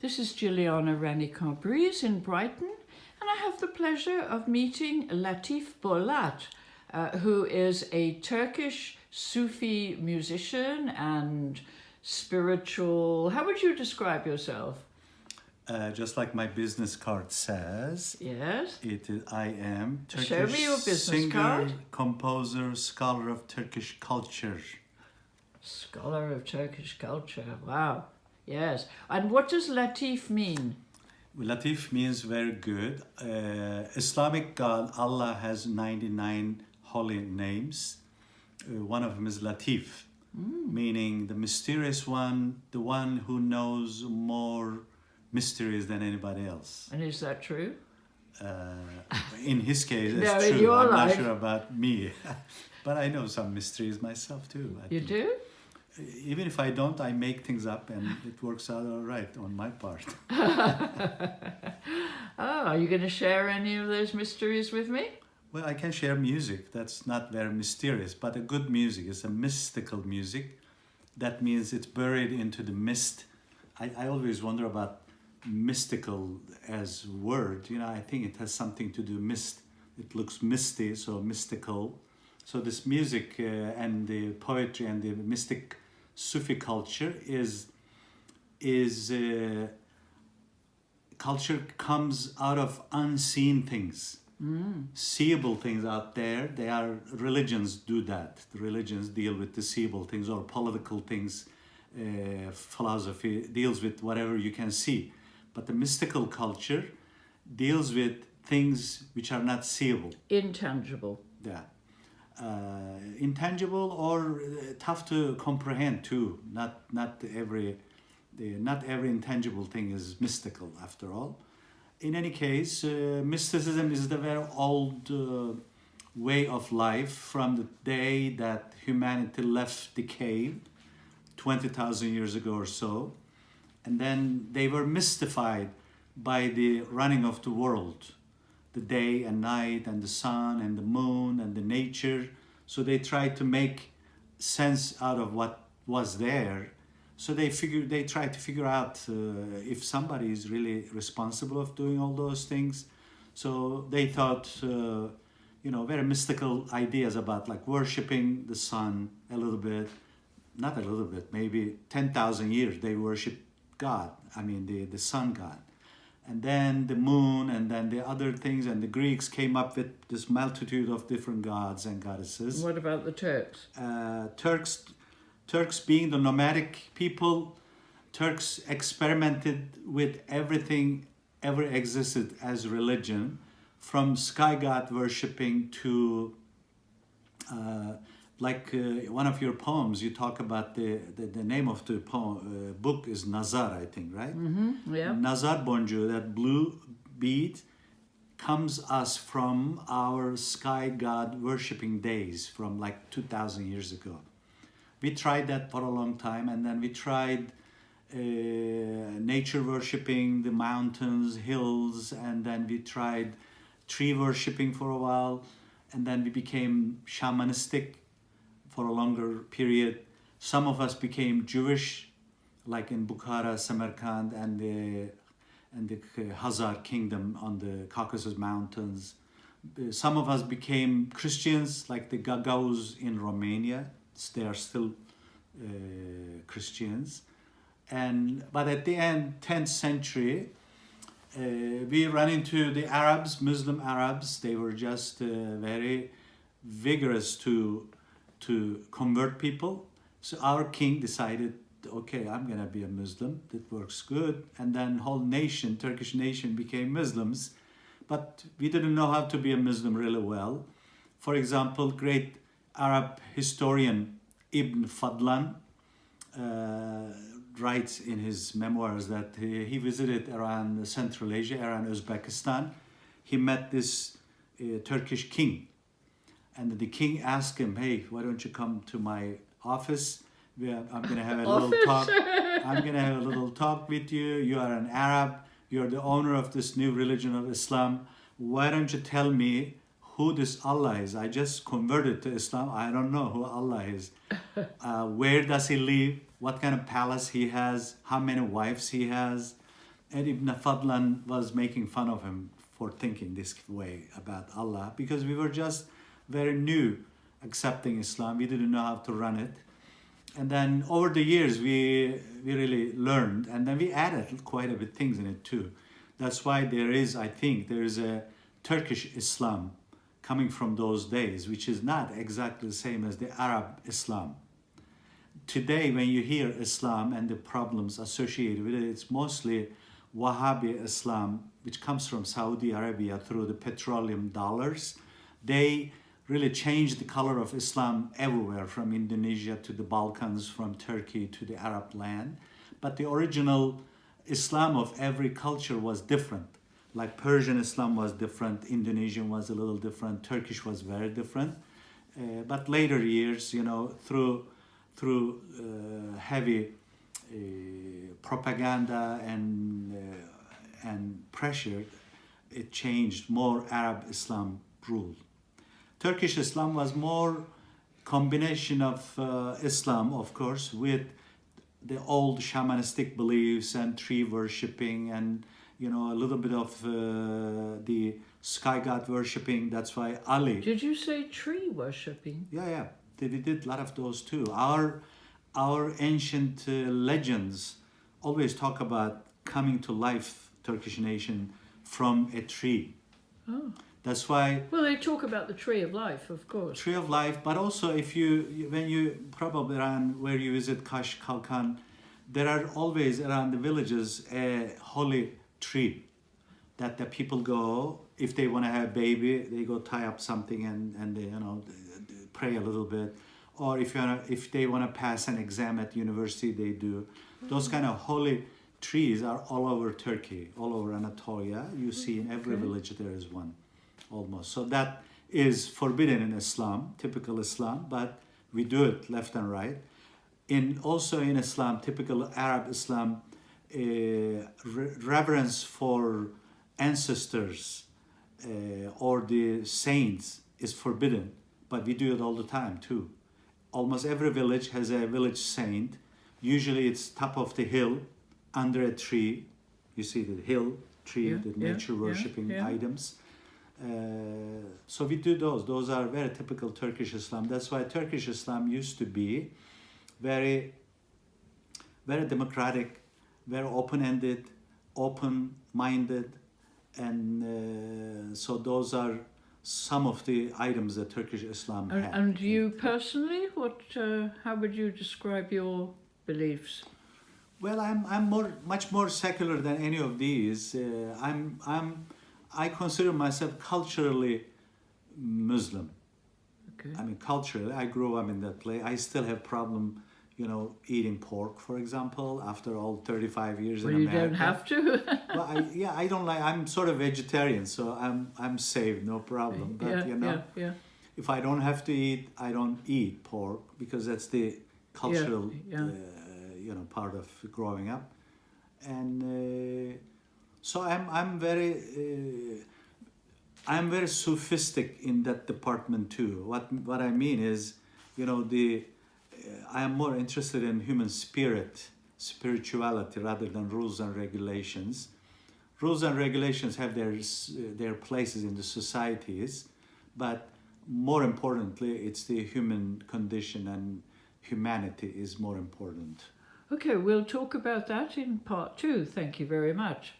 This is JILLIANA Ranicar-Breese in Brighton, and I have the pleasure of meeting Latif Bolat, who is a Turkish Sufi musician and spiritual. How would you describe yourself? Just like my business card says, Yes. I am Turkish Show me your business singer, card. composer, scholar of Turkish culture. Scholar of Turkish culture. Wow. Yes. And what does Latif mean? Latif means very good. Islamic God, Allah has 99 holy names. One of them is Latif, meaning the mysterious one, the one who knows more mysteries than anybody else. And is that true? In his case, it's No, in true. your I'm life. not sure about me. But I know some mysteries myself too. I You think. do? Even if I don't, I make things up and it works out all right on my part. Oh, are you going to share any of those mysteries with me? Well, I can share music. That's not very mysterious, but a good music is a mystical music. That means it's buried into the mist. I always wonder about mystical as word. You know, I think it has something to do mist. It looks misty, so mystical. So this music and the poetry and the mystic Sufi culture is culture comes out of unseen things. Seeable things out there. They are religions do that. The religions deal with the seeable things, or political things. Philosophy deals with whatever you can see, but the mystical culture deals with things which are not seeable. Intangible. Yeah. Intangible or tough to comprehend too. Not every intangible thing is mystical after all. In any case, mysticism is the very old way of life from the day that humanity left the cave 20,000 years ago or so, and then they were mystified by the running of the world, the day and night and the sun and the moon and the nature. So they tried to make sense out of what was there. So they tried to figure out if somebody is really responsible of doing all those things. So they thought, very mystical ideas about like worshiping the sun a little bit, not a little bit, maybe 10,000 years they worship God. I mean the sun god. And then the moon, and then the other things, and the Greeks came up with this multitude of different gods and goddesses. What about the Turks? Turks being the nomadic people, Turks experimented with everything ever existed as religion, from sky god worshipping to one of your poems, you talk about the name of the poem, book is Nazar, I think, right? Mm-hmm. Yeah. Nazar bonjour, that blue bead, comes us from our sky god worshipping days from like 2,000 years ago. We tried that for a long time, and then we tried nature worshipping, the mountains, hills, and then we tried tree worshipping for a while, and then we became shamanistic for a longer period. Some of us became Jewish, like in Bukhara, Samarkand, and the Khazar kingdom on the Caucasus Mountains. Some of us became Christians, like the Gagauz in Romania. They are still Christians. But at the end, 10th century, we ran into the Arabs, Muslim Arabs. They were just very vigorous to convert people. So our king decided, okay, I'm gonna be a Muslim. That works good. And then whole nation, Turkish nation, became Muslims. But we didn't know how to be a Muslim really well. For example, great Arab historian Ibn Fadlan writes in his memoirs that he visited around Central Asia, around Uzbekistan. He met this Turkish king. And the king asked him, hey, why don't you come to my office? I'm going to have a little talk. I'm going to have a little talk with you. You are an Arab. You're the owner of this new religion of Islam. Why don't you tell me who this Allah is? I just converted to Islam. I don't know who Allah is. Where does he live? What kind of palace he has? How many wives he has? And Ibn Fadlan was making fun of him for thinking this way about Allah, because we were just very new accepting Islam. We didn't know how to run it. And then over the years, we really learned, and then we added quite a bit things in it too. That's why I think there is a Turkish Islam coming from those days, which is not exactly the same as the Arab Islam. Today, when you hear Islam and the problems associated with it, it's mostly Wahhabi Islam, which comes from Saudi Arabia through the petroleum dollars. They really changed the color of Islam everywhere, from Indonesia to the Balkans, from Turkey to the Arab land. But the original Islam of every culture was different. Like Persian Islam was different, Indonesian was a little different, Turkish was very different. But later years, through heavy propaganda and pressure, it changed. More Arab Islam ruled. Turkish Islam was more combination of Islam, of course, with the old shamanistic beliefs and tree worshipping, and a little bit of the sky god worshipping. That's why Ali. Did you say tree worshipping? Yeah. We did a lot of those too. Our ancient legends always talk about coming to life, Turkish nation, from a tree. Oh. That's why. Well, they talk about the tree of life, of course. Tree of life, but also when you probably around where you visit Kaş, Kalkan, there are always around the villages a holy tree that the people go, if they want to have a baby, they go tie up something and they, they pray a little bit. Or if they want to pass an exam at university, they do. Those kind of holy trees are all over Turkey, all over Anatolia. You see in every village there is one, almost. So that is forbidden in Islam, typical Islam, but we do it left and right. Also in Islam, typical Arab Islam, reverence for ancestors or the saints is forbidden, but we do it all the time too. Almost every village has a village saint. Usually it's top of the hill, under a tree. You see the hill, tree, the nature worshipping items. So we do those. Those are very typical Turkish Islam. That's why Turkish Islam used to be very, very democratic, very open-ended, open-minded, and so those are some of the items that Turkish Islam had. And you personally, how would you describe your beliefs? Well, I'm much more secular than any of these. I consider myself culturally Muslim. Okay. I mean, culturally, I grew up in that place. I still have problem, eating pork, for example, after all 35 years in America. Well, you don't have to. Well, I don't like. I'm sort of vegetarian, so I'm safe, no problem. But if I don't have to eat, I don't eat pork, because that's the cultural, part of growing up, and so I'm very sophistic in that department too. What I mean is, I am more interested in human spirituality rather than rules and regulations. Rules and regulations have their places in the societies, but more importantly, it's the human condition, and humanity is more important. Okay, we'll talk about that in part 2. Thank you very much.